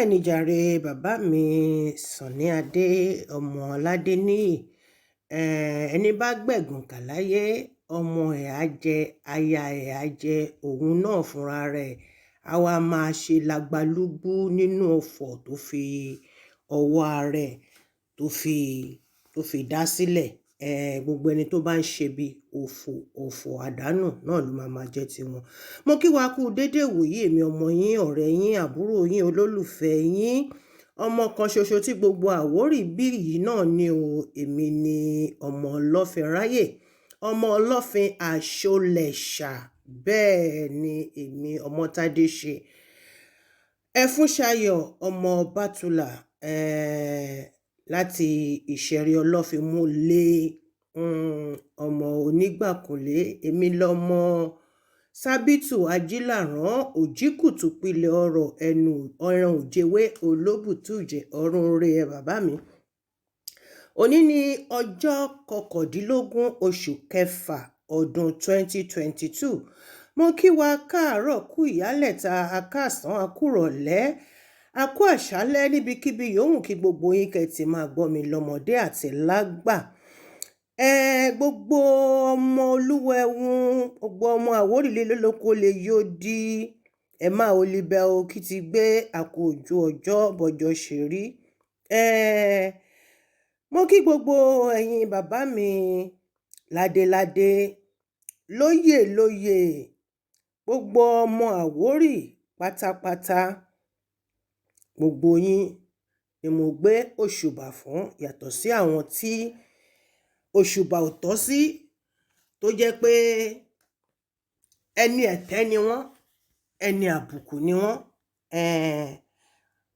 bẹ́ẹ̀ ni jàre bàbá mi Sunny Adé ọmọ Ọládéníyì. Ẹni bá gbẹ̀gùn kà láyé ọmọ ẹ̀ á jẹ, aya ẹ̀ á jẹ, òun náà fúnra rẹ̀ á wá máa ṣe lagbalúgbú nínú ọ̀fọ̀ tó fi ọwọ́ ara ẹ̀ tó fi dá sílẹ̀. Gbogbo ẹni tó bá ń ṣe bí ọ̀fọ̀ àdánù náà ló máa jẹ́ tiwọn. Mo kí wa kú déédéé wòyí, èmi ọmọ yín, ọ̀rẹ́ yín, àbúrò yín, olólùfẹ́ yín, ọmọ kan ṣoṣo tí gbogbo Àwórì bí yìí náà ni o. Èmi ni ọmọ ọlọ́fin ráyè, ọmọ ọlọ́fin àṣọlẹ̀ṣà. Bẹ́ẹ̀ ni èmi Omotadeshe Ẹfúnṣayọ̀ ọmọ Obatula, láti ìṣẹ̀rí ọlọ́fin mú lé ọmọ onígbàkúnlé. Èmi lọmọ sábìtù ajílàrán òjìkùtù pilẹ̀ ọ̀rọ̀ ẹnu ọ̀ràn òjèwé olóbùtújẹ ọ̀run rẹ̀ bàbá mi. Òní ni ọjọ́ 19 oṣù kẹfà ọdún 2022. Mo kí wa káàárọ̀ kú ìyálẹ̀ta, akáàsán, akúrọ̀lẹ́, akú àṣálẹ́ níbikíbi yòówù kí gbogbo yín kẹ́ ti máa gbọ́ mi lọ́mọdé àti lágbà. Gbogbo ọmọ olúwẹ̀wùn, gbogbo ọmọ Àwórì líle lóko lè yóò di ẹ máa olíbẹ o kí ti gbé àkójọ ọjọ́ bọ́jọ́ ṣe rí. Mo kí gbogbo ẹ̀yin bàbá mi ládéládé, lóyè lóyè, gbogbo ọmọ Àwórì pátápátá, gbogbo yín ni mo gbé òṣùbà fún, yàtọ̀ sí àwọn tí òṣùbà ò tọ́ sí, tó jẹ́ pé ẹni ẹ̀tẹ́ ni wọ́n, ẹni àbùkù ni wọ́n.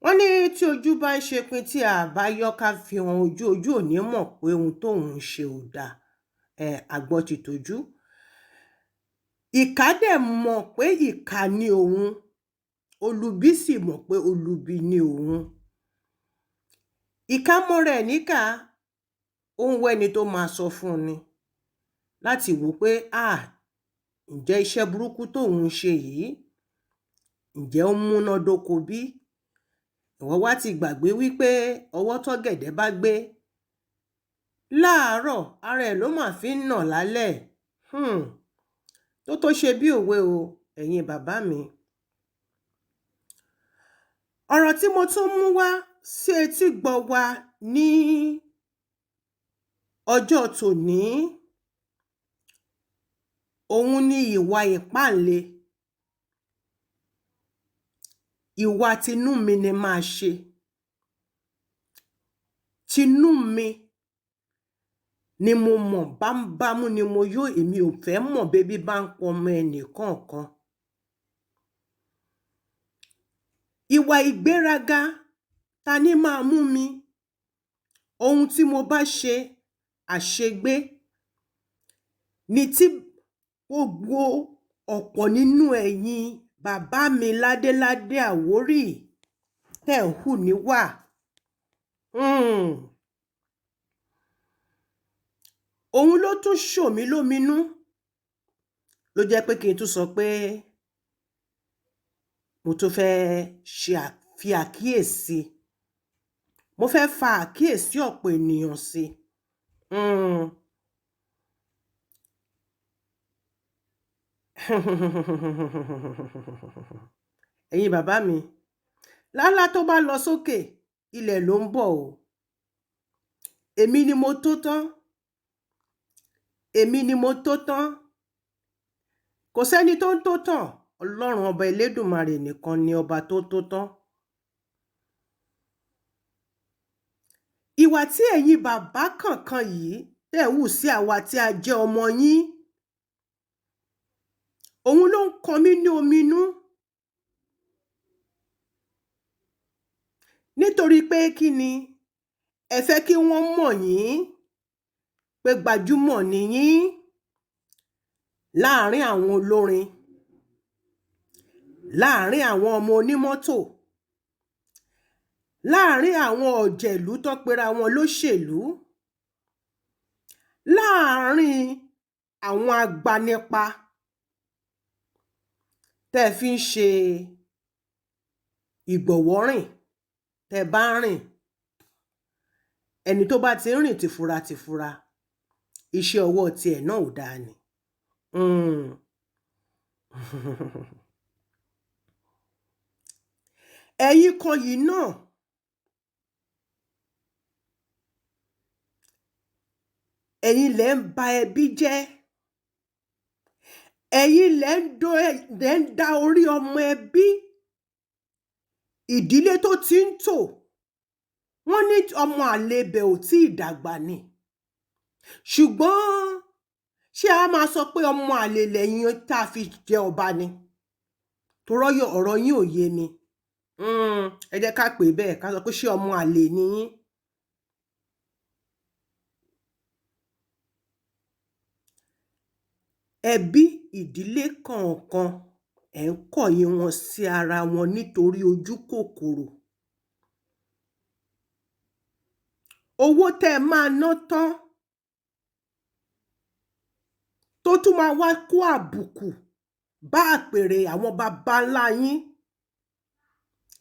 Wọ́n ní tí ojú bá ń ṣe pin tí a bá yọ ká fi hàn ojú ò ní mọ̀ pé ohun tóun ń ṣe ò dáa. Àgbọ̀ ti tójú. Ìkà dẹ̀ mọ̀ pé ìkà ni òun, olubi sì mọ̀ pé olubi ni òun. Ìkà mọ́ rẹ̀ níkà, ó ń wẹ́ni tó máa sọ fún ni láti wò pé ǹjẹ́ iṣẹ́ burúkú tóun ń ṣe yìí, ǹjẹ́ ó múnádóko bí? Ìwọ wá ti gbàgbé wípé ọwọ́ tọ́gẹ̀dẹ̀ bá gbé láàárọ̀ ara ẹ̀ ló máa fi ń nà lálẹ́. Tó ṣe bí òwe o, ẹ̀yin bàbá mi. Ọ̀rọ̀ tí mo tún mú wá sí etí gbọ́ wa ní ọjọ́ tòní, òun ni ìwà ìpáǹle. Ìwà tinú mi ni máa ṣe. Tinú mi ni mo mọ̀ bámúbámú ni mo yó, èmi ò fẹ́ mọ̀ bébí bá ń pọn ọmọ ẹnì kọ̀ọ̀kan. Ìwà ìgbéraga ta ní máa mú mi, ohun tí mo bá ṣe àṣegbé ni tí gbogbo ọ̀pọ̀ nínú ẹ̀yin bàbá mi ládéládé Àwórì tẹ̀ ń hù níwà. Òun ló tún ṣòmí lóminú, ló jẹ́ pé kí n tún sọ pé mo tún fẹ́ fi àkíyèsí, mo fẹ́ fa àkíyèsí ọ̀pọ̀ ènìyàn sí. Ẹ̀yin bàbá mi, lálá tó bá lọ sókè, ilẹ̀ ló ń bọ̀ o. Èmi ni mo tó tán. Èmi ni mo tó tán. Kò sẹ́ni tó ń tó tán. Ọlọ́run ọba Elédùmarè nìkan ni ọba tó tó tán. Ìwà tí ẹ̀yin bàbá kankan yìí tẹ̀ hù sí àwa tí a jẹ́ ọmọ yín, òun ló ń kan mí ní ominú. Nítorí pé kí ni? Ẹ fẹ́ kí wọ́n mọ̀ yín pé gbajúmọ̀ ni yín láàárín àwọn olórin, láàárín àwọn ọmọ onímọ́tò, láàárín àwọn ọ̀jẹ̀lú tó pera wọn lóṣèlú, láàárín àwọn agbanipa tẹ́ fi ń ṣe ìgbọ̀wọ́rìn tẹ́ bá rìn, ẹni tó bá ti rìn tìfura tìfura, iṣẹ́ ọwọ́ tiẹ̀ náà ò dáa ni. Ẹ̀yin kan yìí náà, ẹ̀yin lẹ ń ba ẹbí jẹ́, ẹ̀yin lẹ ń da orí ọmọ ẹbí, ìdílé tó ti ń tò, wọ́n ní ọmọ àlè ibẹ̀ ò tí ì dàgbà ni. Ṣùgbọ́n ṣé a máa sọ pé ọmọ àlè lẹ́yìn tá a fi jẹ ọba ni? Torí ọ̀rọ̀ yín ò yé mi. Ẹ jẹ́ ká pè bẹ́ẹ̀, ká sọ pé ṣé ọmọ àlè ni yín? Ẹbí ìdílé kọ̀ọ̀kan ẹ̀ ń kọ̀yìn wọn sí ara wọn nítorí ojú kòkòrò. Owó tẹ́ ẹ máa ná tán tó tún máa wá kó àbùkù bá àpèrè àwọn baba ńlá yín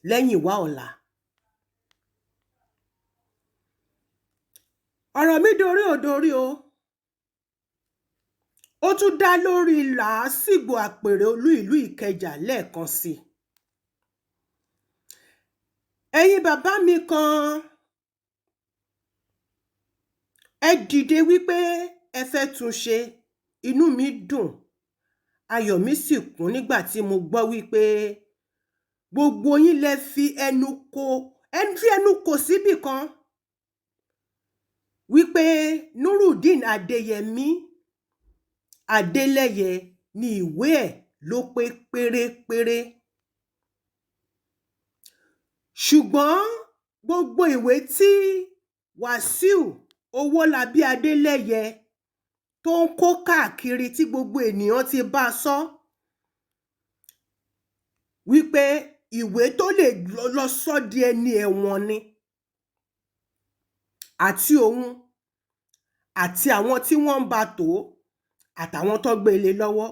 lẹ́yìn wá ọ̀la. Ọ̀rọ̀ mi dorí ò dorí o. Ó tún dá lórí làásìgbò àpèrè olú ìlú Ìkẹjà lẹ́ẹ̀kan sí. Ẹ̀yin bàbá mi kan, ẹ dìde wípé ẹ fẹ́ tún ṣe. Inú mi dùn, ayọ̀ mi sì kún nígbà tí mo gbọ́ wípé gbogbo yín lẹ fi ẹnu kò síbì kan wípé Nurudeen Adéyẹmí Adélẹ́yẹ ni ìwé ẹ̀ ló pé pérépéré. Ṣùgbọ́n gbogbo ìwé tí Wàsíù Owólabí Adélẹ́yẹ tó ń kó káàkiri tí gbogbo ènìyàn ti bá a sọ wípé ìwé tó lè lọ sọ di ẹni ẹ̀wọ̀n ni, àti òun àti àwọn tí wọ́n ń bá tò àtàwọn tó gbé lé lọ́wọ́,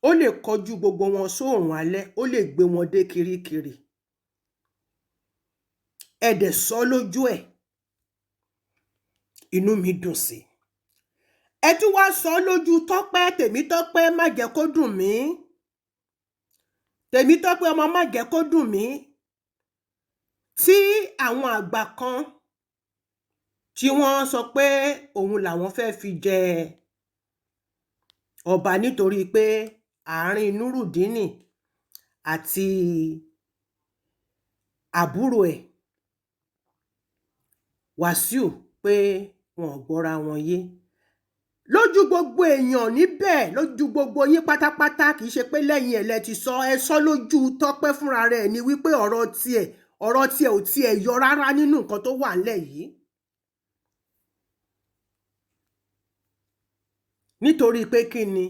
ó lè kọjú gbogbo wọn sóòrùn alẹ́, ó lè gbé wọn dé kirikiri. Ẹ dẹ̀ sọ lójú ẹ̀, inú mi dùn sí. Ẹ tún wá sọ lójú Tọ́pẹ́, Tèmítọ́pẹ́ má jẹ́ kó dùn mí, Tèmítọ́pẹ́ ọmọ má jẹ́ kó dùn mí, tí àwọn àgbà kan tí wọ́n sọ pé òun làwọn fẹ́ fi jẹ ọba nítorí pé àárín Nurudeen àti àbúrò ẹ̀ Wàsíù pé wọn ò gbọ́ra wọn yé. Lójú gbogbo èèyàn níbẹ̀, lójú gbogbo yín pátápátá, kì í ṣe pé lẹ́yìn ẹ̀ lẹ ti sọ, ẹ sọ lójú Tọ́pẹ́ fúnra rẹ̀ ni wípé ọ̀rọ̀ tiẹ̀ ò tiẹ̀ yọ rárá nínú nǹkan tó wà nílẹ̀ yìí. Nítorí pé kí ni,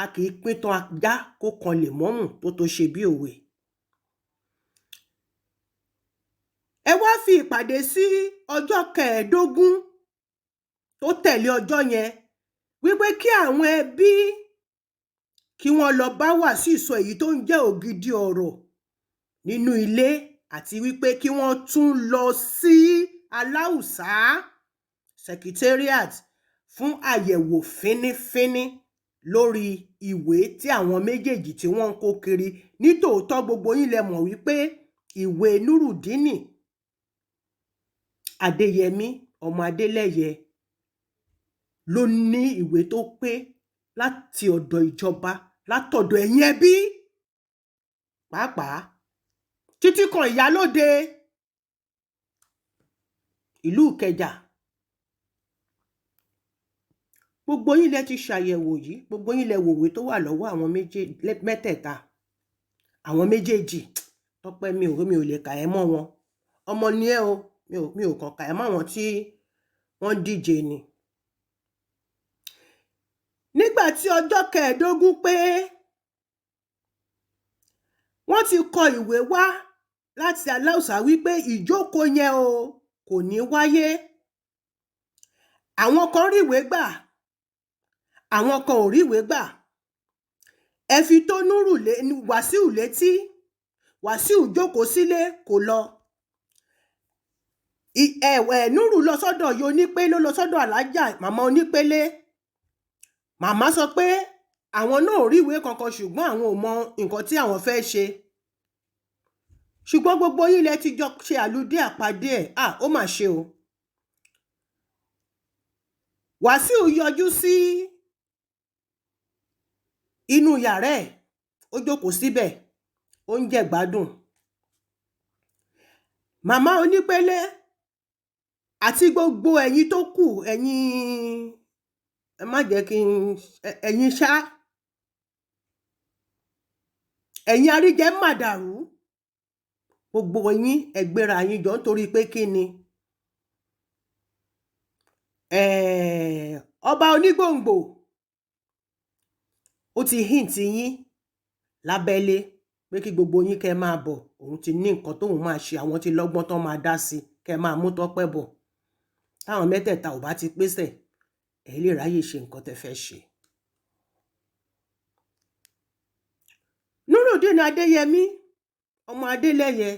a kì í pín tán ajá kó kan lè mọ́mù tó ṣe bí òwe. Ẹ wá fi ìpàdé sí ọjọ́ 15 tó tẹ̀lé ọjọ́ yẹn wípé kí àwọn ẹbí kí wọ́n lọ bá Wàsíù sọ èyí tó ń jẹ́ ògidì ọ̀rọ̀ nínú ilé, àti wípé kí wọ́n tún lọ sí Aláùsá Secretariat fún àyẹ̀wò fínífíní lórí ìwé tí àwọn méjèèjì tí wọ́n ń kó kiri. Nítòótọ́ gbogbo yín lẹ mọ̀ wípé ìwé Nurudeen Adéyẹmí ọmọ Adélẹ́yẹ ló ní ìwé tó pé láti ọ̀dọ̀ ìjọba, látọ̀dọ̀ ẹ̀yin ẹbí pàápàá, títí kan ìyálóde ìlú Ìkẹjà. Gbogbo yín lẹ ti ṣàyẹ̀wò yìí, gbogbo yín lẹ wòwe tó wà lọ́wọ́ àwọn mẹ́tẹ̀ẹ̀ta, àwọn méjèèjì. Tọ́pẹ́ mi ò lè kà ẹ́ mọ́ wọn, ọmọ ni ẹ́ o, mi ò kàn kà ẹ́ mọ́ àwọn tí wọ́n díje ni. Nígbà tí ọjọ́ 15 pé wọ́n ti kọ ìwé wá láti Aláùsá wípé ìjókòó yẹn o kò ní wáyé. Àwọn kan rí ìwé gbà, àwọn kan ò rí ìwé gbà. Ẹ fi tó Wàsíù létí, Wàsíù jókòó sílé kò lọ. Núrù lọ sọ́dọ̀ yo Onípélé, lọ sọ́dọ̀ Alájà màmá Onípélé. Màmá sọ pé àwọn náà ò rí ìwé kankan ṣùgbọ́n àwọn ò mọ nǹkan tí àwọn fẹ́ ṣe. Ṣùgbọ́n gbogbo yín lẹ ti jọ ṣe àlùdé àpàdé ẹ̀. Ó mà ṣe o. Wàsíù yọjú sí inú yàrá ẹ̀, ó jókòó síbẹ̀, ó ń jẹ gbádùn. Màmá Onípélé àti gbogbo ẹ̀yin tó kù, ẹ̀yin ẹ má jẹ́ kí n ẹ̀yin ṣá, ẹ̀yin aríjẹ màdàrú, gbogbo yín ẹ gbéra yín jọ nítorí pé kí ni ọba Onígbòǹgbò ó ti hint yín lábẹ́lé pé kí gbogbo yín kẹ́ máa bọ̀, òun ti ní nǹkan tóun máa ṣe, àwọn ti lọ́gbọ́n tán máa dá sí, kẹ́ máa mú Tọ́pẹ́ bọ̀. Táwọn mẹ́tẹ̀ẹ̀ta ò bá ti pèsè, ẹ lè ráyè ṣe nǹkan tẹ́ fẹ́ ṣe. Nurudeen Adéyẹmí ọmọ Adélẹ́yẹ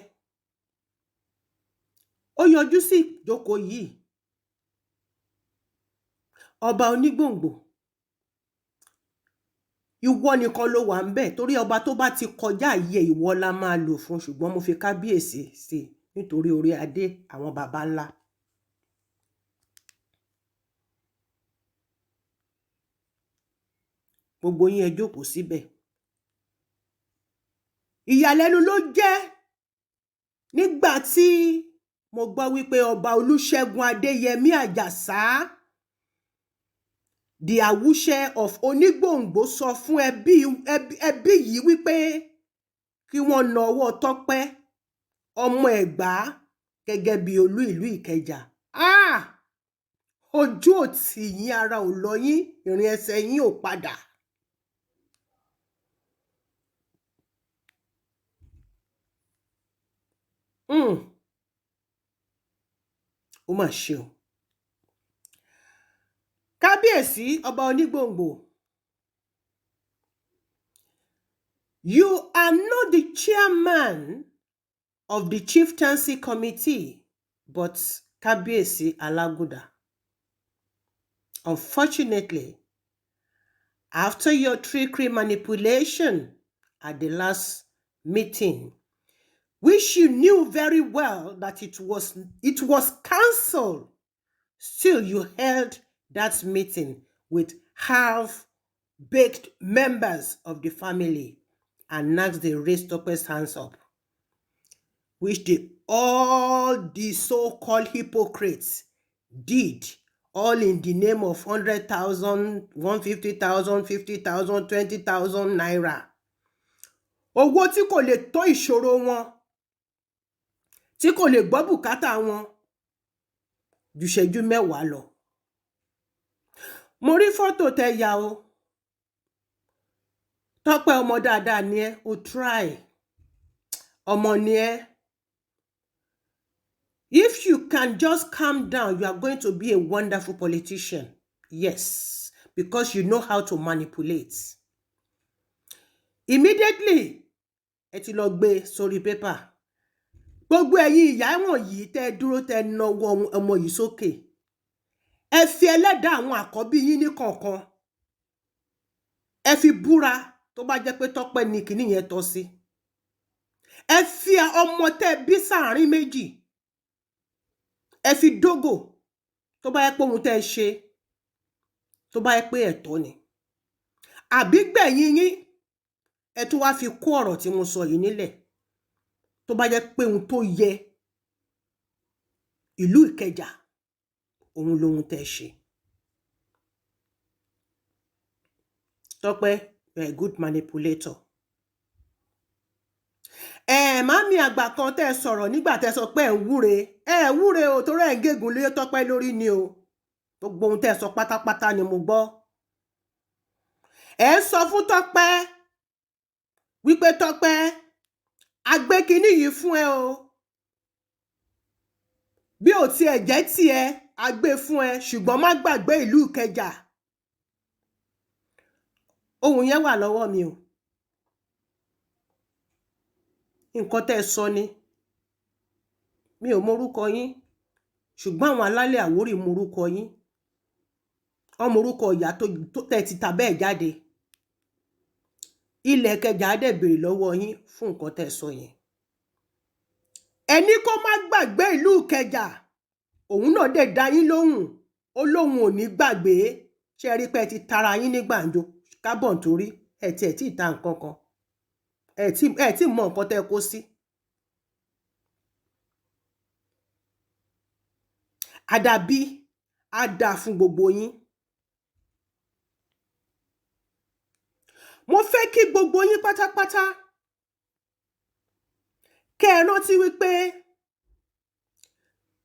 ó yọjú sí ìjókòó yìí. Ọba Onígbòǹgbò, ìwọ nìkan ló wà ń bẹ̀ torí ọba tó bá ti kọjá àyè ìwọ la máa lò fún, ṣùgbọ́n mo fi kábíyèsí sí nítorí orí adé àwọn baba ńlá. Gbogbo yín ẹ jókòó síbẹ̀. Ìyàlẹ́nu ló jẹ́ nígbà tí mo gbọ́ wípé ọba Olúṣẹ́gun Adéyẹmí Àjàsá, the Awuse of Onigbongbo, sọ fún ẹbí yìí wípé kí wọ́n na ọwọ́ Tọ́pẹ́ ọmọ Ẹ̀gbá gẹ́gẹ́ bí olú ìlú Ìkẹjà. Ojú ò tì yín, ara ò lọ yín, ìrìn ẹsẹ̀ yín ò padà. Ó mà ṣe o. Kábíyèsí ọba Onígbòǹgbò, you are not the chairman of the chieftaincy committee, but Kábíyèsí Alágùdà. Unfortunately, after your trickery manipulation at the last meeting, which you knew very well that it was cancelled, still you held that meeting with half-baked members of the family and asked they raise Tọ́pẹ́'s hands up, which all the so-called hypocrites did, all in the name of 100,000, 150,000, 50,000, 20,000 naira. Owó tí kò lè tó ìṣòro wọn, tí kò lè gbọ́ bùkátà wọn ju ìṣẹ́jú mẹ́wàá lọ. Mo rí fọ́tò tẹ́ ya o. Tọ́pẹ́ ọmọ dáadáa ni ẹ́, o try. Ọmọ ni ẹ́. If you can just calm down, you are going to be a wonderful politician. Yes, because you know how to manipulate. Immediately, ẹ ti lọ gbé sórí paper. Gbogbo ẹ̀yin ìyá wọ̀nyí tẹ́ dúró tẹ́ nawọ́ ọmọ yìí sókè. Ẹ fi ẹlẹ́dàá àwọn àkọ́bí yín ní kọ̀ọ̀kan. Ẹ fi búra tó bá jẹ́ pé Tọ́pẹ́ ni kìíní yẹn tọ́ sí. Ẹ fi ọmọ tẹ́ bí sáàrin méjì. Ẹ fi dógò tó bá yẹ pé ohun tẹ́ ṣe tó bá yẹ pé ẹ̀tọ́ ni. Àbí gbẹ̀yìn yín ẹ tún wá fi kó ọ̀rọ̀ tí mo sọ yìí nílẹ̀ tó bá jẹ́ pé ohun tó yẹ ìlú Ìkẹjà òun lohun tẹ́ ṣe. Tọ́pẹ́, you're a good manipulator. Màmí àgbà kan tẹ́ sọ̀rọ̀ nígbà tẹ́ sọ pé ẹ wúre o torí ẹ gégùn lé Tọ́pẹ́ lórí ni o. Gbogbo ohun tẹ́ sọ pátápátá ni mo gbọ́. Ẹ sọ fún Tọ́pẹ́ wípé Tọ́pẹ́, a gbé kinní yìí fún ẹ o. Bí ò tiẹ̀ jẹ́ tiẹ̀, a gbé fún ẹ, ṣùgbọ́n má gbàgbé ìlú Ìkẹjà. Ohun yẹn wà lọ́wọ́ mi o. nǹkan tẹ́ ẹ sọ ni mi ò mọrúkọ yín ṣùgbọ́n àwọn alálẹ̀ Àwórì mọrúkọ yín wọ́n mọrúkọ ìyá tó tẹ́ ti ta bẹ́ẹ̀ jáde ilẹ̀ Ìkẹjà á dẹ̀ béèrè lọ́wọ́ yín fún nǹkan tẹ́ ẹ sọ yẹn ẹni kó má gbàgbé ìlú Ìkẹjà òun náà dẹ̀ dá yín lóhùn ó lóhùn ò ní gbàgbé ṣe rí pé ẹ ti tara yín ní gbàǹjo kábọ̀ nítorí ẹ tí ì ta nǹkan kan ẹ tí mọ nǹkan tẹ́ kó sí. Àdàbí á dáa fún gbogbo yín. Mo fẹ́ kí gbogbo yín pátápátá kẹ́ ẹ rántí wípé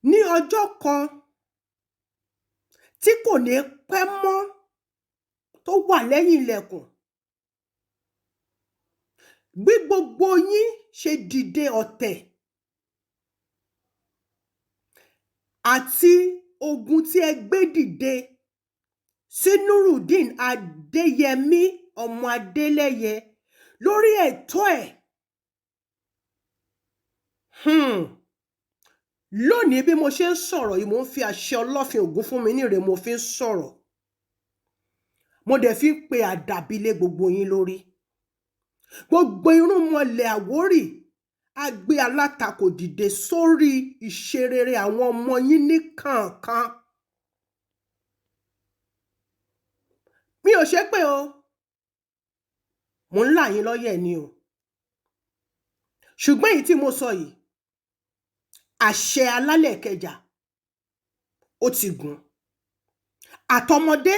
ní ọjọ́ kan tí kò ní pẹ́ mọ́ tó wà lẹ́yìn ilẹ̀kùn bí gbogbo yín ṣe dìde ọ̀tẹ̀ àti ogun tí ẹ gbé dìde sí Nurudeen Adéyẹmí ọmọ Adélẹ́yẹ lórí ẹ̀tọ́ ẹ̀ lónìí bí mo ṣe ń sọ̀rọ̀ yìí mo ń fi àṣẹ Ọlọ́fin Ògún fún mi níre mo fi ń sọ̀rọ̀ mo dẹ̀ fi ń pe àdàbí lé gbogbo yín lórí gbogbo irúnmọlẹ̀ Àwórì á gbé alátakò dìde sórí ìṣerere àwọn ọmọ yín ní kànkan mi ò ṣépè o mo ń là yín lọ́yẹ̀ ni o ṣùgbọ́n èyí tí mo sọ yìí àṣẹ alálẹ̀ Ìkẹjà ó ti gùn àtọmọdé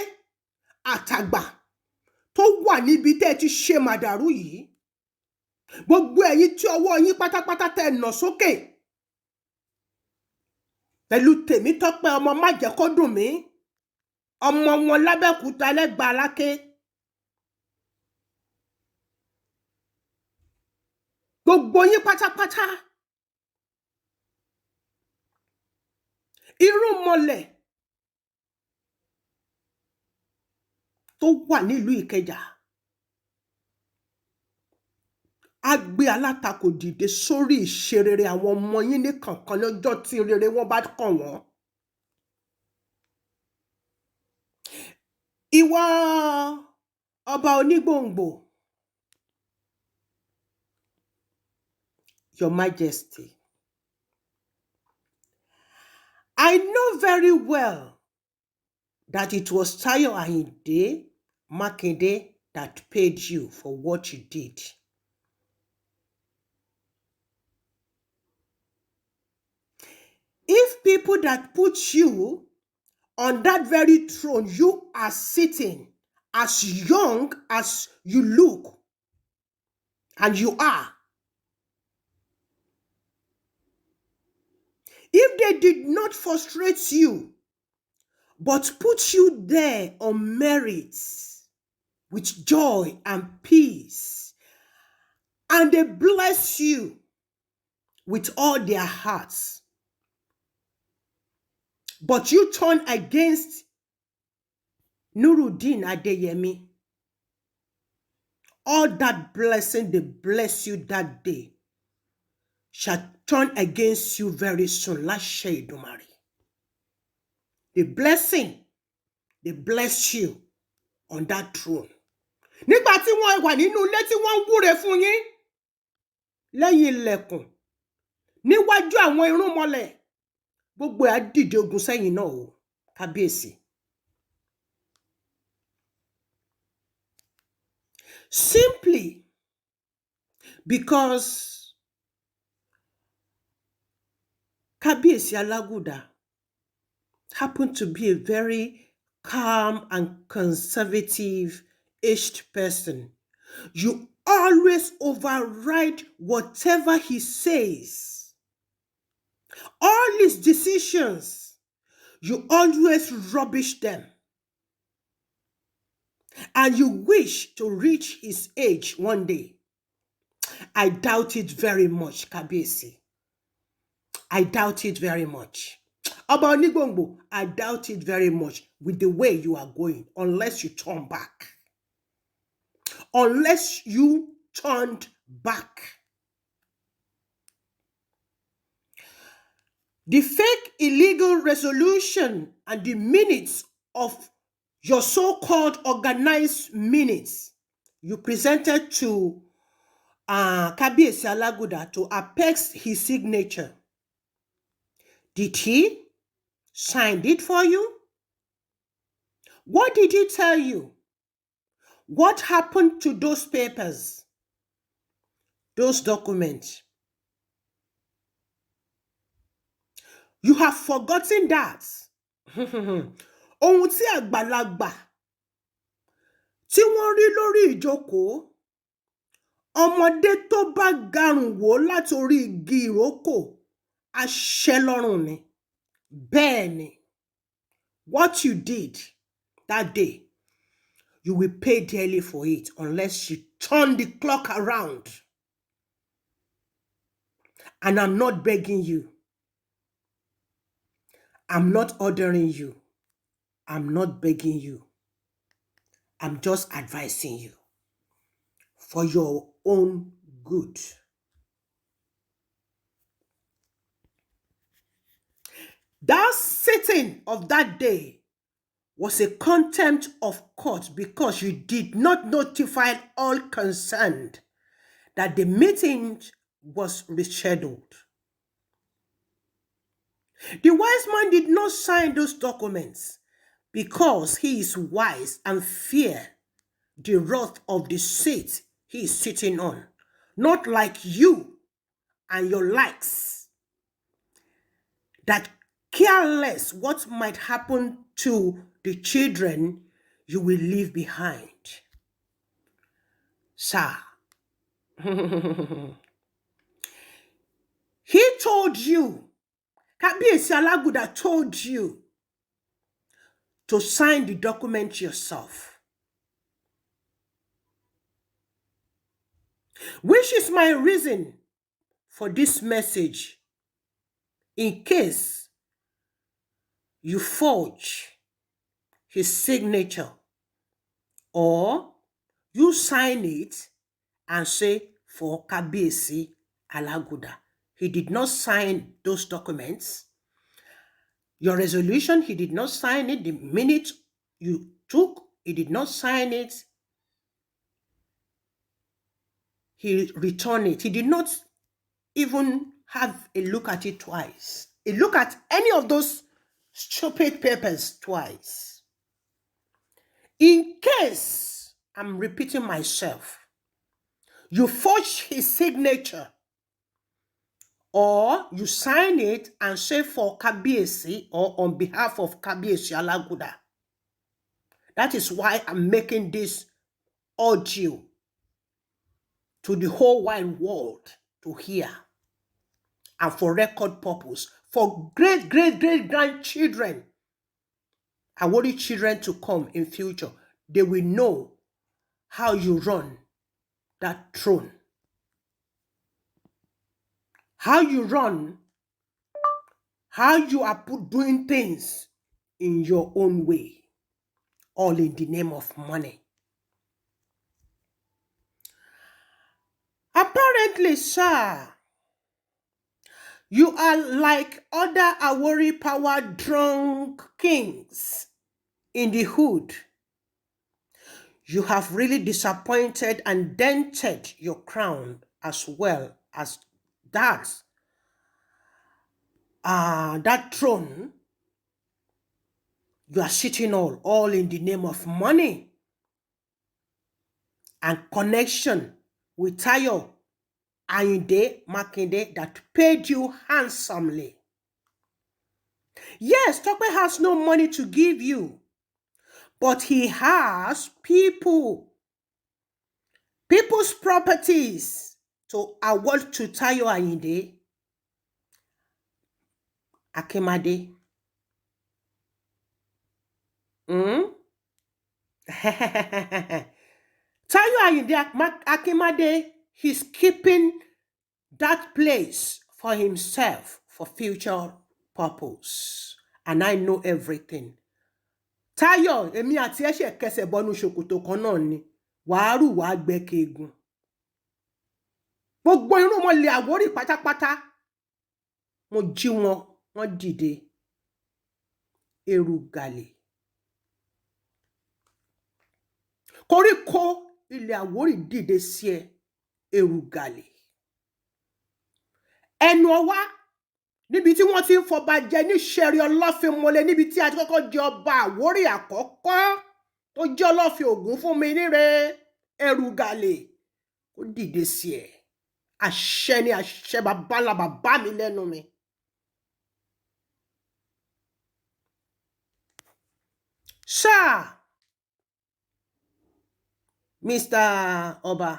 àtàgbà tó wà níbi tẹ́ ti ṣe màdàrú yìí gbogbo ẹ̀yin tí ọwọ́ yín pátápátá tẹ́ nà sókè pẹ̀lú Tèmítọ́pẹ́ ọmọ májẹ̀kọ́dùnmí ọmọ wọn lábẹ́òkúta lẹ́gbàá aláké gbogbo yín pátápátá irúnmọlẹ̀ tó wà nílùú Ìkẹjà á gbé alátakò dìde sórí ìṣerere àwọn ọmọ yín ní kànkan lọ́jọ́ tí rere wọn bá kàn wọ́n. Ìwọ ọba Onigbongbo, Your Majesty, I know very well that it was Tayo Ayinde Makinde that paid you for what you did. If people that put you on that very throne you are sitting, as young as you look, and you are, if they did not frustrate you, but put you there on merit, with joy and peace, and they bless you with all their hearts, but you turn against Nurudeen Adeyemi, all that blessing they bless you that day shall turn against you very soon. Láṣẹ Èdùmàrè. The blessing they bless you on that throne. Nígbà tí wọ́n wà nínú ilé tí wọ́n ń wúre fún yín lẹ́yìn ilẹ̀kùn níwájú àwọn irúnmọlẹ̀ gbogbo á dìde ogun sẹ́yìn náà o kábíyèsí. Simply because Kábíyèsí Alágùdà happened to be a very calm and conservative aged person. You always override whatever he says. All his decisions, you always rubbish them. And you wish to reach his age one day. I doubt it very much, Kábíyèsí. I doubt it very much. Oba Onigbongbo, I doubt it very much with the way you are going, unless you turn back. Unless you turned back. The fake illegal resolution and the minutes of your so-called organized minutes you presented to Kabiyesi Alaguda to affix his signature. Did he sign it for you? What did he tell you? What happened to those papers? Those documents? You have forgotten that. Ohun tí àgbàlagbà tí wọ́n rí lórí ìjókòó, ọmọdé tó bá garùn wò látorí igi ìrókò, aṣẹ́ lọ́rùn ni. Bẹ́ẹ̀ ni, what you did that day, you will pay dearly for it unless you turn the clock around. And I'm not begging you. I'm not ordering you. I'm not begging you. I'm just advising you for your own good. That sitting of that day was a contempt of court because you did not notify all concerned that the meeting was rescheduled. The wise man did not sign those documents because he is wise and fear the wrath of the seat he is sitting on, not like you and your likes that careless what might happen to the children you will leave behind. Sir, he told you, Kabiyesi Alaguda told you to sign the document yourself. Which is my reason for this message. In case you forge his signature or you sign it and say for Kabiyesi Alaguda. He did not sign those documents. Your resolution, he did not sign it. The minute you took, he did not sign it. He returned it. He did not even have a look at it twice. A look at any of those stupid papers twice. In case, I'm repeating myself, you forge his signature or you sign it and say for Kabiyesi or on behalf of Kabiyesi Alaguda. That is why I'm making this audio to the whole wide world to hear. And for record purpose, for great grandchildren, Awori children to come in future, they will know how you run that throne. How you run, how you are doing things in your own way, all in the name of money. Apparently, sir, you are like other Awori power drunk kings in the hood. You have really disappointed and dented your crown as well as that throne you are sitting on, all in the name of money and connection with Tayo Ayinde Makinde that paid you handsomely. Yes, Tope has no money to give you, but he has people's properties to award to Tayo Ayinde Akimade. Tayo Ayinde Akimade, he's keeping that place for himself for future purpose. And I know everything. Tayo, èmi àti ẹ ṣe kẹsẹ̀ bọ́nú ṣòkòtò kan náà ni. Wàá rù wàá gbẹ́kẹ̀gùn. Gbogbo irun wọn lè Àwórì pátápátá. Mo jí wọn wọ́n dìde Erùgàlè. Koríko ilẹ̀ Àwórì dìde sí ẹ Erùgàlè. Ẹnu ọwá níbi tí wọ́n ti ń fọba jẹ ní ṣẹ̀rí Ọlọ́fin-mọlẹ̀, níbi tí a ti kọ́kọ́ jẹ ọba Àwórì àkọ́kọ́ tó jẹ́ Ọlọ́fin Ògún fún mi níre Erùgàlè kó dìde sí ẹ. Àṣẹ ni àṣẹ bàbá bàbá mi lẹ́nu mi. Sir, Mr. Oba,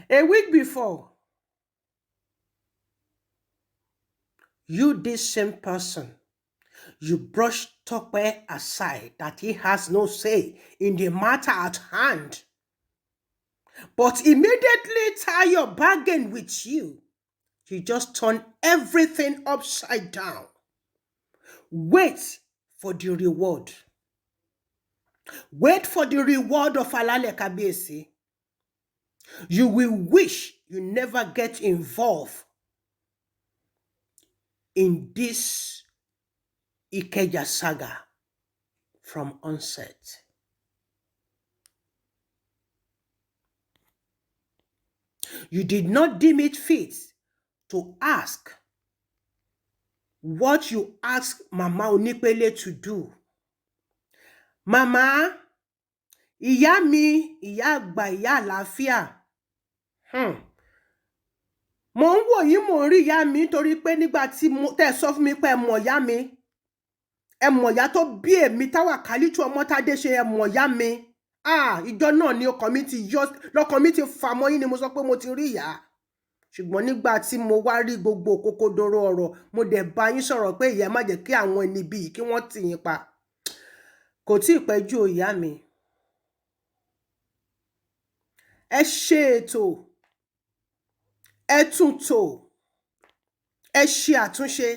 a week before, you, this same person, you brushed Tope aside that he has no say in the matter at hand. But immediately Tayo bargained with you. You just turned everything upside down. Wait for the reward. Wait for the reward of Alale Kabiyesi. You will wish you never get involved in this Ikeja saga from onset. You did not deem it fit to ask what you asked Mama Onipele to do. Mama, ìyá mi, ìyá àgbà, ìyá àlàáfíà. Mo ń wò yín, mo ń rí ìyá mi nítorí pé nígbà tí tẹ́ sọ fún mi pé ẹ mọ̀ ìyá mi, ẹ mọ̀ ìyá tó bí èmi Táwàkálítù Omotadeshe, ẹ mọ̀ ìyá mi. Ìjọ náà ni lọ́kàn mi ti fà mọ́ yín ni mo sọ pé mo ti rí ìyá. Ṣùgbọ́n nígbà tí mo wá rí gbogbo òkòkòdoro ọ̀rọ̀, mo dẹ̀ bá yín sọ̀rọ̀ pé ìyá má jẹ́ kí àwọn ẹni bí yìí kí wọ́n tì yín pa. Kò tí ì pẹ́ jù ìyá mi. Ẹ ṣe ètò, ẹ tún tò, ẹ ṣe àtúnṣe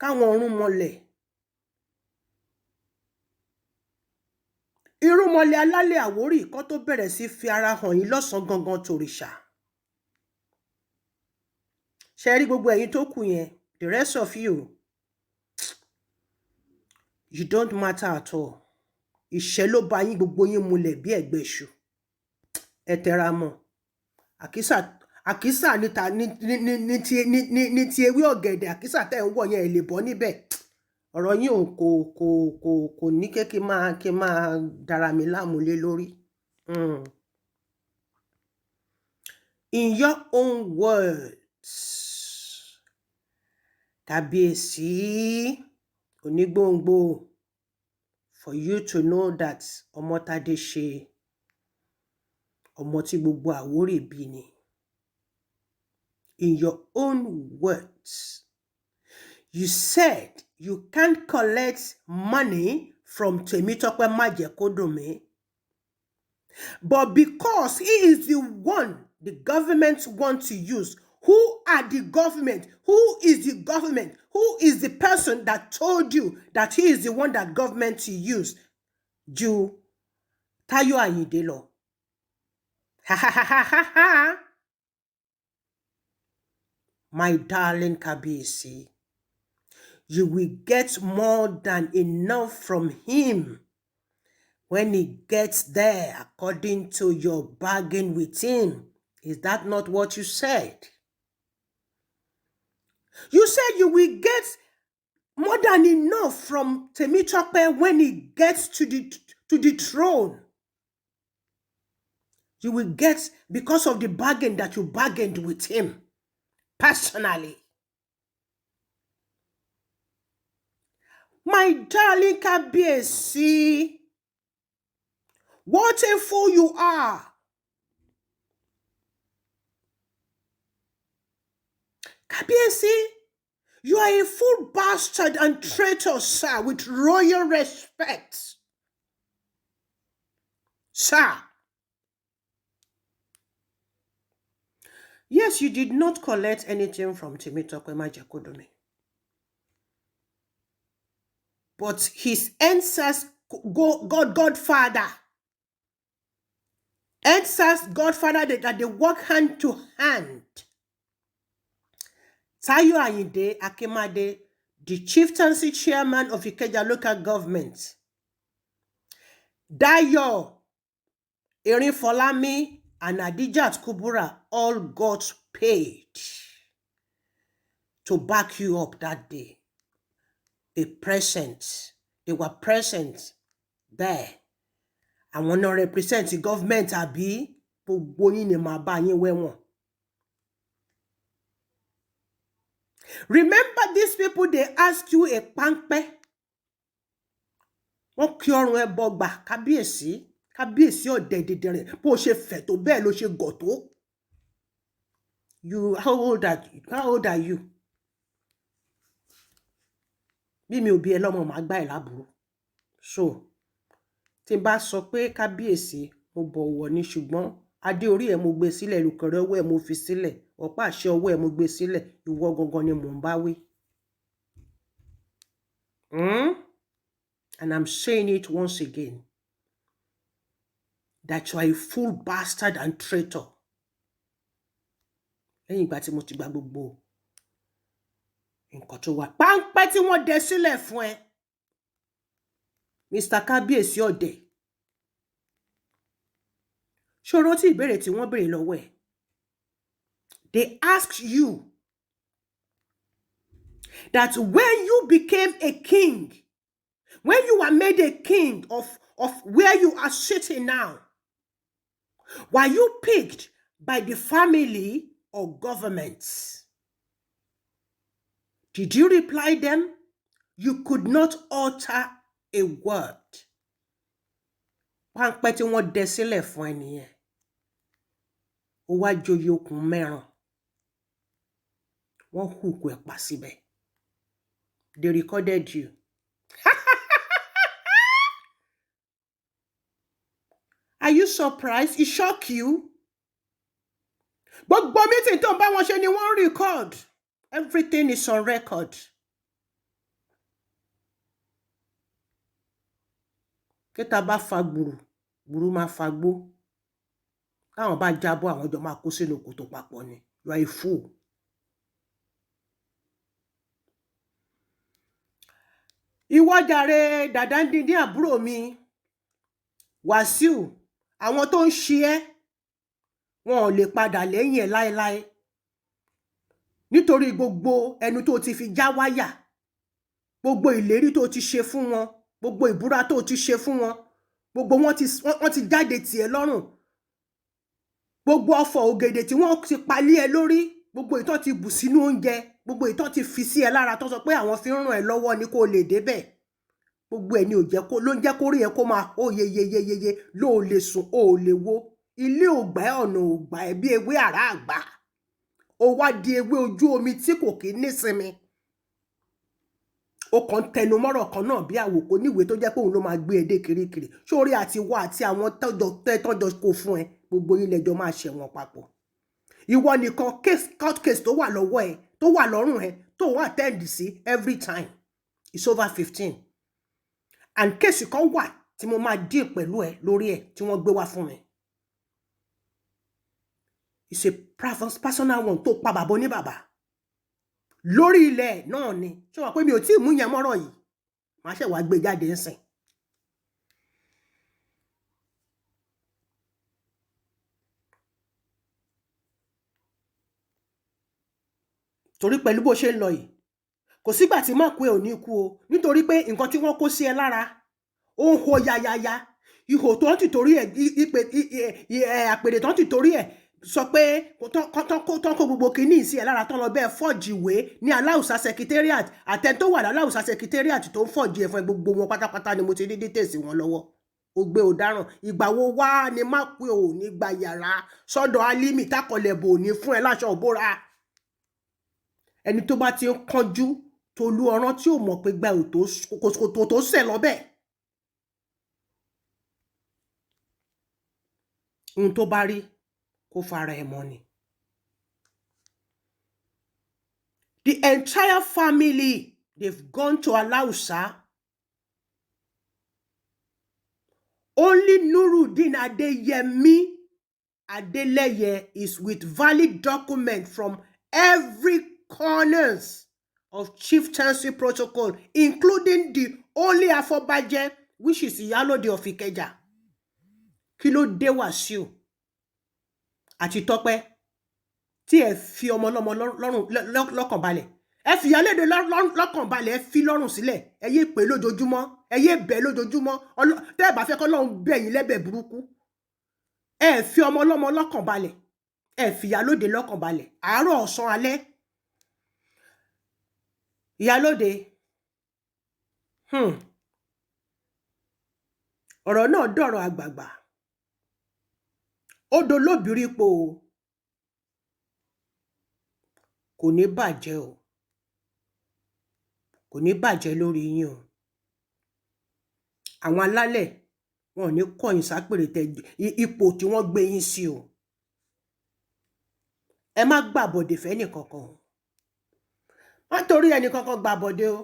káwọn ọ̀rúnmọlẹ̀, irúnmọlẹ̀ alálẹ̀ Àwórì kó tó bẹ̀rẹ̀ sí fi ara hàn yín lọ́sàn-án gangan tòrìṣà. Ṣé rí gbogbo ẹ̀yin tó kù yẹn, the rest of you, you don't matter at all. Ìṣẹ́ ló bá yín gbogbo yín mulẹ̀ bí ẹ̀gbẹ́ iṣu. Ẹ tẹra mọ́. Àkísà ní ti ewé ọ̀gẹ̀dẹ̀, àkísà tẹ́ ń wọ̀ yẹn ẹ lè bọ́ níbẹ̀. Ọ̀rọ̀ yín kò ní kí máa dára mi láàmú lé lórí. In your own words, Kábíyèsí Onigbongbo, for you to know that Omotadeshe, ọmọ tí gbogbo Àwórì bí ni. In your own words, you said you can't collect money from Temitope Majekodunmi, but because he is the one the government want to use. Who are the government? Who is the government? Who is the person that told you that he is the one that government to use? Ju Tayo Ayinde lọ. Ha ha ha ha ha ha. My darling Kabiyesi, you will get more than enough from him when he gets there, according to your bargain with him. Is that not what you said? You said you will get more than enough from Temitope when he gets to the throne. You will get because of the bargain that you bargained with him personally. My darling Kabiyesi, what a fool you are. Kabiyesi, you are a fool bastard and traitor, sir, with royal respect. Sir. Yes, you did not collect anything from Temitope Majekodunmi. but his ancestors, Godfather, that they work hand to hand. Tayo Ayinde Akimade, the chieftaincy chairman of Ikeja local government. Dayo Erinfolami and Adijat Kubura all got paid to back you up that day. They were present there. I want to represent the government àbí gbogbo yín ni màá bá yín wẹ̀wọ̀n. Remember these people, they ask you a pampe. Wọ́n kí ọrùn ẹ bọgbà kábíyèsí ọ̀dẹ̀dẹ̀dẹ̀rẹ̀ bó ṣe fẹ̀ tó bẹ́ẹ̀ ló ṣe gọ̀ tó. How old are you? Bí mi ò bí ẹ lọ́mọ màá gbá ẹ lábúrò. So tí n bá sọ pé kábíyèsí mo bọ̀wọ̀ ní, ṣùgbọ́n adé orí ẹ mo gbé sílẹ̀, ìlùkẹ̀rẹ̀ ọwọ́ ẹ mo fi sílẹ̀, ọ̀pá àṣẹ ọwọ́ ẹ mo gbé sílẹ̀, ìwọ gangan ni mò ń bá wí. And I'm saying it once again, that you are a full bastard and traitor. Lẹ́yìn ìgbà tí mo ti gba gbogbo nǹkan tó wà páńpẹ́ tí wọ́n dẹ sílẹ̀ fún ẹ, Mr. Kábíyèsí ọ̀dẹ̀. Ṣó rántí ìbéèrè tí wọ́n béèrè lọ́wọ́ ẹ̀? They asked you that when you became a king, when you were made a king of where you are sitting now, were you picked by the family or government? Did you reply them? You could not utter a word. Páńpẹ́ tí wọ́n dẹ sílẹ̀ fún ẹ nìyẹn. Ó wá joyè okùn mẹ́ràn. Wọ́n hùkù ẹ̀ pa síbẹ̀. They recorded you. Are you surprised? It shocked you? Gbogbo meeting tó ń bá wọn ṣe ni wọ́n record. Everything is on record. Kéta bá fa gbùrù máa fa gbó. Táwọn bá jábọ́ àwọn jọ máa kó sínú kòtò papọ̀ ni. You are a fool. Ìwọ jàre dàdá ń dín ní àbúrò mi. Wàsíù, àwọn tó ń ṣe ẹ́, wọn ò lè padà lẹ́yìn ẹ̀ láéláé. Nítorí gbogbo ẹnu tó ti fi já wáyà, gbogbo ìlérí tó ti ṣe fún wọn, gbogbo ìbúra tó ti ṣe fún wọn, gbogbo wọn ti jáde tì ẹ́ lọ́rùn. Gbogbo ọfọ̀ ògèdè tí wọ́n ti palí ẹ lórí, gbogbo ìtọ́ ti bù sínú oúnjẹ, gbogbo ìtọ́ ti fi sí ẹ lára tó sọ pé àwọn fi ń ràn ẹ́ lọ́wọ́ ni kó lè débẹ̀. Gbogbo ẹ̀ ni ló ń jẹ́ kó rí ẹ kó máa ó yeyeyeye ló lè sùn ó lè wo. Ilé ògbà ẹ̀ ọ̀nà ògbà ẹ̀ bí ewé àrá àgbà. Ó wá di ewé ojú omi tí kò kí nísinmi. Ó kàn tẹnu mọ́rọ̀ kan náà bí àwòkọ́ níwèé tó jẹ́ pé òun ló máa gbé edé kirikiri. Sórí àti wá àti àwọn tọ́jọ́ kó fún ẹ, gbogbo yín lẹ́jọ́ máa ṣẹ̀wọ̀n papọ̀. Ìwọ nìkan court case tó wà lọ́wọ́ ẹ, tó wà lọ́rùn ẹ, tó wà attend sí every time. It's over 15. And case kan wà tí mo máa deal pẹ̀lú ẹ lórí ẹ tí wọ́n gbé wá fún mi. It's a personal one tó pa bàbá ní bàbá. Lórí ilẹ̀ náà ni. Ṣé wà pé mi ò tí ì mú yẹn mọ́rọ̀ yìí? Màá ṣe wá gbé jáde ńsìn. Torí pẹ̀lú bó ṣe ń lọ yìí, kò sígbà tí má kú ẹ ò ní kú o. Nítorí pé nǹkan tí wọ́n kó sí ẹ lára, ó ń ho yayaya. Ihò tó ń tì torí ẹ̀, àpèrè tó ń tì torí ẹ̀ sọ pé tán kó gbogbo kìíní sí ẹ lára tán lọ bẹ́ẹ̀ fọ́ọ̀jì ìwé ní Aláùsá secretariat. Àtẹn tó wà l'Aláùsá secretariat tó ń fọ́ọ̀jì ẹ̀ fún gbogbo wọn pátápátá ni mo ti rí details wọn lọ́wọ́. Ó gbé ọ̀daràn. Ìgbà wo wá ni má kú ẹ ò ní gba yàrá sọ́dọ̀ Alimi tákọlẹ̀bò ò ní fún ẹ láṣọ òbóra. Ẹni tó bá ti ń kánjú tolú ọ̀rán tí ò mọ̀ pé gba ò tó sẹ̀ lọ́bẹ̀. Ohun tó bá rí kó fara ẹ̀ mọ́ ni. The entire family, they've gone to Aláùsá Only Nuruddin Adeyemi Adeleye is with valid document from every corners of chieftaincy protocol, including the only Afobaje, which is Iyalode of Ikeja. Kí ló dé Wàsíù àti Tọ́pẹ́ tí ẹ fi ọmọ ọlọ́mọ lọ́kàn balẹ̀. Ẹ fi Ìyálóde lọ́kàn balẹ̀, ẹ fi lọ́rùn sílẹ̀. Ẹ yé pè lójoojúmọ́, ẹ yé bẹ̀ lójoojúmọ́. Tẹ́ ẹ bá fẹ́ k'Ọlọ́run bẹ̀ yín lẹ́bẹ̀ burúkú. Ẹ fi ọmọ ọlọ́mọ lọ́kàn balẹ̀. Ẹ fi Ìyálóde lọ́kàn balẹ̀. Àárọ̀ ọ̀sán alẹ́. Ìyálóde. Ọ̀rọ̀ náà dọ̀rọ̀ àgbààgbà. Ó dolóbìrípo o. Kò ní bàjẹ́ o. Kò ní bàjẹ́ lórí yín o. Àwọn alálẹ̀ wọn ò ní kọ̀yìn sápèrè ipò tí wọ́n gbé yín sí o. Ẹ má gbàbọ̀dè fẹ́ni kankan o. Má torí ẹni kankan gbàbọ̀dè o.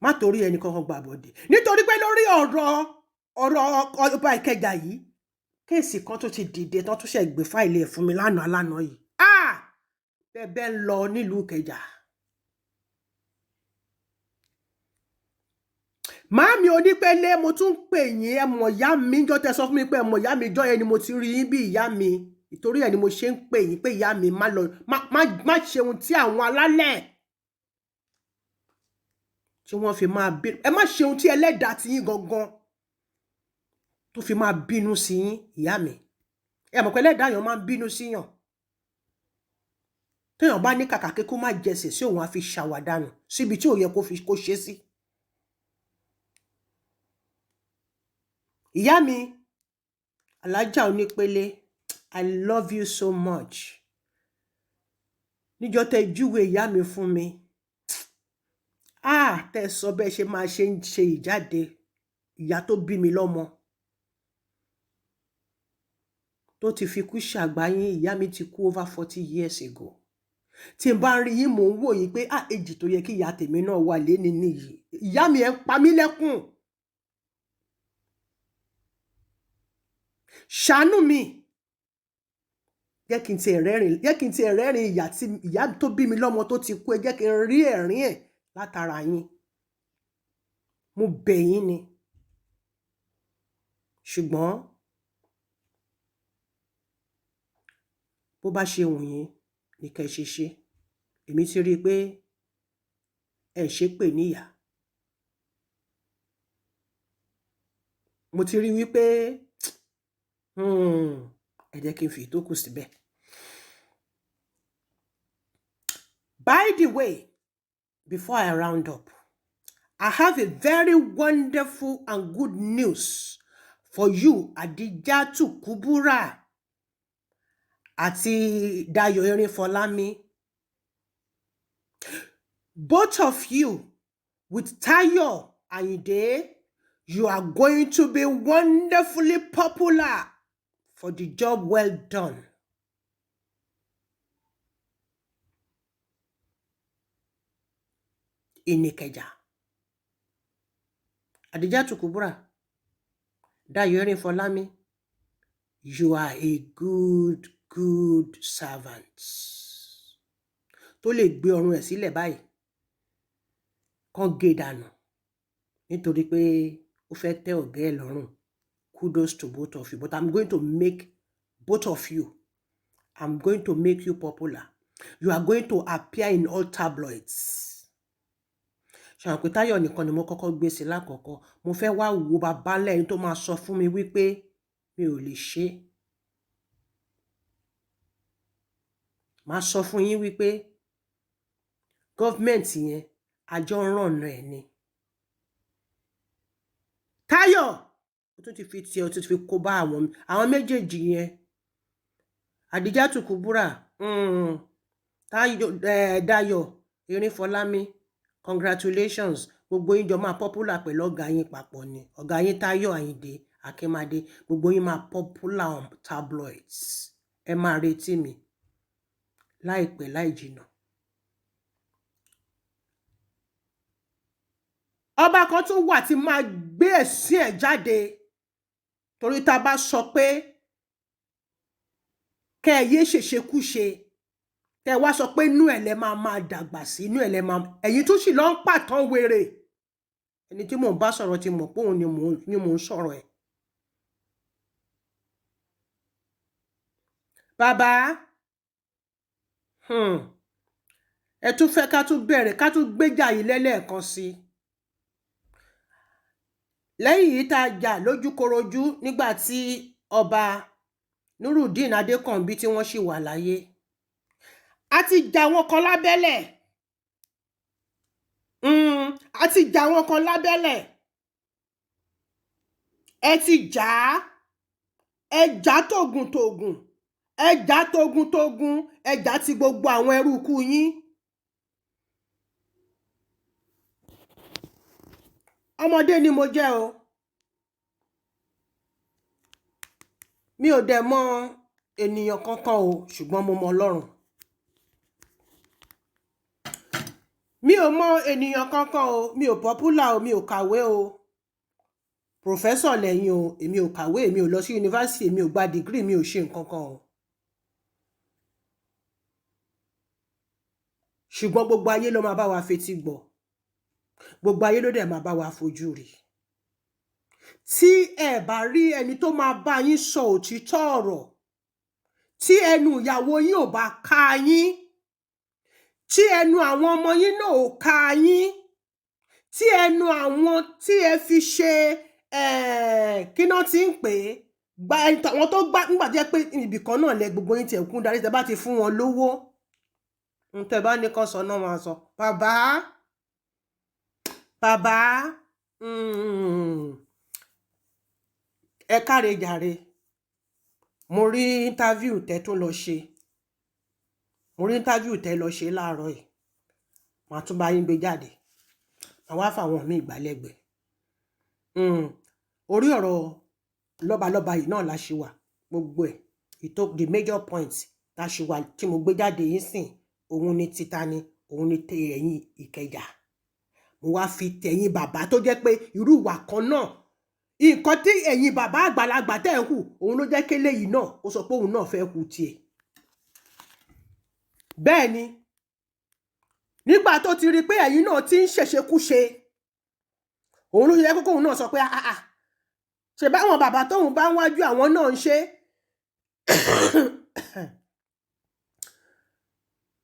Má torí ẹni kankan gbàbọ̀dè. Nítorí pé lórí ọ̀rọ̀ ọba Ìkẹjà yìí, kéèsì kan tó ti dìde tán tó ṣe gbé fáìlì ẹ̀ fún mi lánàá yìí. Bẹ́ẹ̀ ń lọ nílùú Ìkẹjà. Màámi Onípélé, mo tún pè yín, ẹ mọ̀ ìyá mi jọ́ tẹ́ sọ fún mi pé ẹ mọ̀ ìyá mi jọ́ yẹn ni mo ti rí yín bí ìyá mi. Ìtorí ẹ̀ ni mo ṣe ń pè yín pé ìyá mi má ṣe ohun tí àwọn alálẹ̀ tí wọ́n fi máa bínú. Ẹ má ṣe ohun tí ẹlẹ́dàá ti yín gangan tó fi máa bínú sí yín, ìyá mi. Ẹ mọ̀ pé ẹlẹ́dàá yàn máa ń bínú síyàn. Téèyàn bá ní kàkà kí kó má jẹsẹ̀ sí òun á fi ṣàwàdànù síbi tí ò yẹ kó ṣe sí. Ìyá mi, Alájà Onípélé, I love you so much. Níjọ́ tẹ́ júwe ìyá mi fún mi. Tẹ́ sọ bẹ́ẹ̀ ṣe máa ṣe ń ṣe ìjáde ìyá tó bí mi lọ́mọ. Tó ti fi kú ṣàgbáyé, ìyá mi ti kú over 40 years ago. Tí n bá rí yín mò ń wò yín pé èjì tó yẹ kí ìyá tèmi náà wà léni nìyí. Ìyá mi ẹ ń pa mí lẹ́kùn. Ṣàánú mi. Jẹ́ kí n ti rẹ́rìn ìyá tó bí mi lọ́mọ tó ti kú, ẹ jẹ́ kí n rí ẹ̀rín ẹ̀ látara yín. Mo bẹ̀ yín ni. Ṣùgbọ́n bó bá ṣe wù yín ní kẹ́ ṣe ṣe. Èmi ti rí i pé ẹ ṣépè níyà. Mo ti rí wípé ẹ jẹ́ kí n fi ìtókù síbẹ̀. By the way, before I round up, I have a very wonderful and good news for you, Adijatu Kubura àti Dayo Erinfolami. Both of you, with Tayo Ayinde, you are going to be wonderfully popular for the job well done. In Ikeja. Adijatu Kubura, Dayo Erinfolami, you are a good servant. Tó lè gbé ọrùn ẹ̀ sílẹ̀ báyìí. Kàn gé dànù. Nítorí pé ó fẹ́ tẹ́ ọ̀gá ẹ̀ lọ́rùn. Kudos to both of you. But I'm going to make both of you. I'm going to make you popular. You are going to appear in all tabloids. Ṣàǹpé Táyọ̀ nìkan ni mo kọ́kọ́ gbé sí lákọ̀ọ́kọ́. Mo fẹ́ wá wo bàbá lẹ́yìn tó máa sọ fún mi wípé mi ò lè ṣe. Màá sọ fún yín wípé gọ́fmẹ̀ntì yẹn àjọ ń rànà ẹ̀ ni. Táyọ̀ ó tún ti fi tiẹ̀ ó tún ti fi kó bá àwọn méjèèjì yẹn. Adijatu Kubura, Dayo Erinfolami, congratulations. Gbogbo yín jọ máa popular pẹ̀lú ọ̀gá yín papọ̀ ni. Ọ̀gá yín Táyọ̀ Àyìndé Akínmádé. Gbogbo yín máa popular on tabloids. Ẹ máa retí mi láìpẹ́ láì jìnnà. ọba kan tún wà tí máa gbé ẹ̀sìn ẹ̀ jáde torí tá bá sọ pé kẹ́ ẹ yé ṣèṣekúṣe tẹ́ wá sọ pé inú ẹ̀ lẹ máa dàgbà sí inú ẹ̀ lẹ máa ẹ̀yin tó sì lọ ń pàtàn wèrè ẹni tí mò ń bá sọ̀rọ̀ ti mọ̀ pé òun ni mò ń sọ̀rọ̀ ẹ̀. bàbá ẹ tún fẹ́ ká tún bẹ̀rẹ̀ ká tún gbéjà yìí lẹ́lẹ́ẹ̀kan sí lẹ́yìn yìí tá a jà lójúkorojú nígbà tí ọba Nurudeen Adékànbí tí wọ́n ṣì wà láyé a ti jà wọn kan lábẹ́lẹ̀ a ti jà wọn kan lábẹ́lẹ̀ ẹ ti jà á ẹ jà tògùntògùn ẹ jà tògùntògùn ẹ jà ti gbogbo àwọn ẹrúkú yín. ọmọdé ni mo jẹ́ o mi ò dẹ̀ mọ ènìyàn kankan o ṣùgbọ́n mo mọ Ọlọ́run. mi ò mọ ènìyàn kankan o mi ò popular o mi ò kàwé o professor lẹ́yìn o èmi ò kàwé èmi ò lọ sí yunifásitì èmi ò gba degree mi ò ṣe nǹkan kan o ṣùgbọ́n gbogbo ayé ló máa bá wa fetí gbọ́ gbogbo ayé ló dẹ̀ máa bá wa fojú rí tí ẹ bá rí ẹni tó máa bá yín sọ òtítọ́ ọ̀rọ̀ tí ẹnu ìyàwó yín ò bá ká yín tí ẹnu àwọn ọmọ yín náà ò ká yín tí ẹnu àwọn tí ẹ fi ṣe kí náà ti ń pè é gba àwọn tó gbá nígbà tí ẹ pé ibìkan náà lẹ gbogbo yín tiẹ̀ kún darí tẹ bá ti fún wọn lówó tẹ bá ní kan sọ náà máa sọ bàbá ẹ káre jàre mo rí interview tẹ tún lọ ṣe mo rí interview tẹ lọ ṣe láàárọ̀ yìí màá tún bá yín gbé jáde àwọn àfàwọn míì gbálẹ́gbẹ̀ẹ́ orí ọ̀rọ̀ lọ́balọ́ba yìí náà la ṣe wà gbogbo ẹ̀ the major points la ṣe wà tí mo gbé jáde yín sìn òun ni titani òun ni ẹ̀yin Ìkẹjà mo wá fi tẹ̀yin bàbá tó jẹ́ pé irú ìwà kan náà nǹkan tí ẹ̀yin bàbá àgbàlagbà tẹ̀ ń hù òun ló jẹ́ kélé yìí náà ó sọ pé òun náà fẹ́ hù tiẹ̀ bẹ́ẹ̀ ni nígbà tó ti rí pé ẹ̀yin náà ti ń ṣèṣekúṣe òun ló yẹ kókó òun náà sọ pé ṣe báwọn bàbá tóun bá ń wájú àwọn náà ń ṣe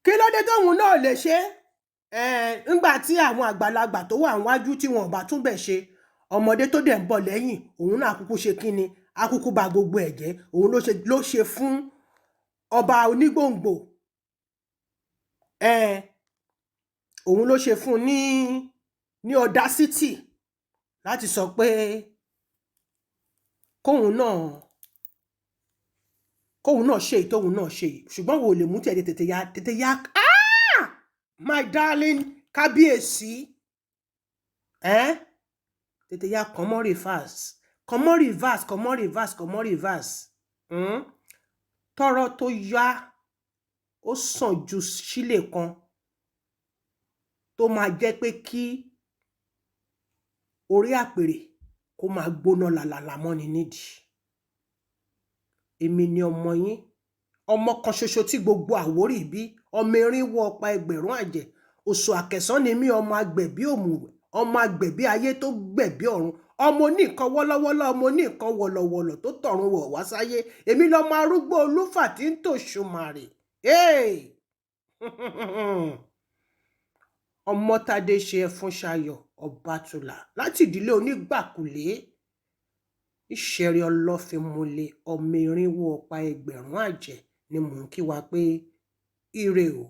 kí ló dé tóun náà lè ṣe nígbà tí àwọn àgbàlagbà tó wà níwájú tí wọn ò bá tún bẹ̀ ṣe ọmọdé tó dẹ̀ ń bọ̀ lẹ́yìn òun náà àkúkú ṣe kíni àkúkú ba gbogbo ẹ̀ jẹ́ òun ló ṣe fún ọba Onígbòǹgbò òun ló ṣe fún ní audacity láti sọ pé kóun náà ṣe ìtóun náà ṣe ṣùgbọ́n wo lè mú tí ẹ̀ tètè ya my darling kábíyèsí tètè ya kọ́mọ́ reverse tọrọ tó yá ó sàn ju sílè kan tó máa jẹ́ pé kí orí àpèrè kó máa gbóná làlàlà mọ́ni nídìí èmi ni ọmọ yín ọmọ kan ṣoṣo tí gbogbo Àwórì bí ọmọ erinwó ọ̀pá ẹgbẹ̀rún àjẹ́ òṣù àkẹsàn ni mí ọmọ agbẹ̀bí òmùwẹ̀ ọmọ agbẹ̀bí ayé tó gbẹ̀bí ọ̀run ọmọ oníkan wọ́lọ́wọ́lọ́ ọmọ oníkan wọ̀lọ̀wọ̀lọ̀ tó tọ̀run wọ̀ wá sáyé èmi lọmọ arúgbó olúfà tí ń tòṣùmàrè Omotadeshe Ẹfúnṣayọ̀ Obatula láti ìdílé Onígbàkulé ìṣẹ̀rí ọlọ́fínmúlẹ̀ ọmọ erinwó ọ̀pá ẹgbẹ̀rún àjẹ́ ni mò ń kí wa pé ire o.